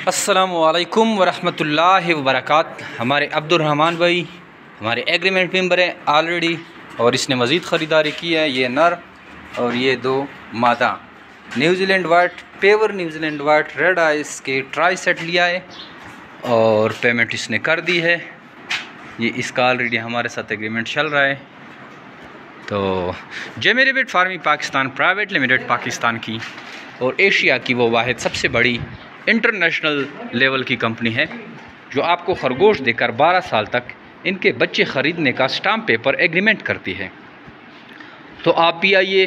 अस्सलामुअलैकुम वरहमतुल्लाहि वबरकातुहू। हमारे अब्दुर्रहमान भाई हमारे एग्रीमेंट मेंबर हैं ऑलरेडी, और इसने मज़ीद ख़रीदारी की है। ये नर और ये दो मादा New Zealand white, pure New Zealand white red eyes के ट्राई सेट लिया है और पेमेंट इसने कर दी है। ये इसका ऑलरेडी हमारे साथ एग्रीमेंट चल रहा है। तो जेमे rabbit farming Pakistan private limited Pakistan की और एशिया की वो वाहिद सबसे बड़ी इंटरनेशनल लेवल की कंपनी है जो आपको खरगोश देकर 12 साल तक इनके बच्चे ख़रीदने का स्टाम्प पेपर एग्रीमेंट करती है। तो आप भी आइए,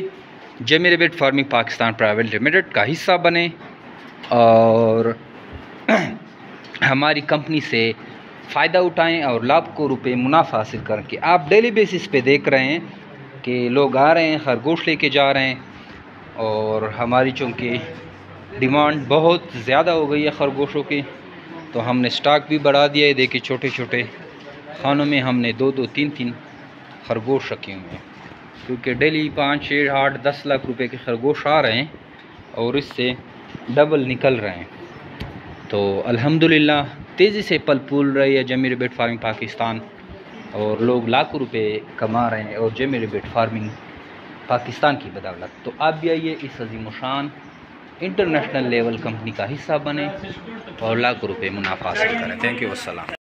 जेमे rabbit farming Pakistan private limited का हिस्सा बने और हमारी कंपनी से फ़ायदा उठाएं और लाखों रुपए मुनाफा हासिल करके। आप डेली बेसिस पे देख रहे हैं कि लोग आ रहे हैं, खरगोश लेके जा रहे हैं, और हमारी चूँकि डिमांड बहुत ज़्यादा हो गई है खरगोशों की, तो हमने स्टॉक भी बढ़ा दिया है। देखिए छोटे छोटे खानों में हमने 2-2, 3-3 खरगोश रखे हुए हैं, क्योंकि डेली 5, 6, 8, 10 लाख रुपए के खरगोश आ रहे हैं और इससे डबल निकल रहे हैं। तो अल्हम्दुलिल्लाह तेज़ी से पल फूल रही है जेमे रैबिट फार्मिंग पाकिस्तान, और लोग लाखों रुपए कमा रहे हैं और जेमे रैबिट फार्मिंग पाकिस्तान की बदौलत। तो आप भी आइए, इस अज़ीम शान इंटरनेशनल लेवल कंपनी का हिस्सा बने और लाखों रुपए मुनाफा हासिल करें। थैंक यू, अस्सलाम।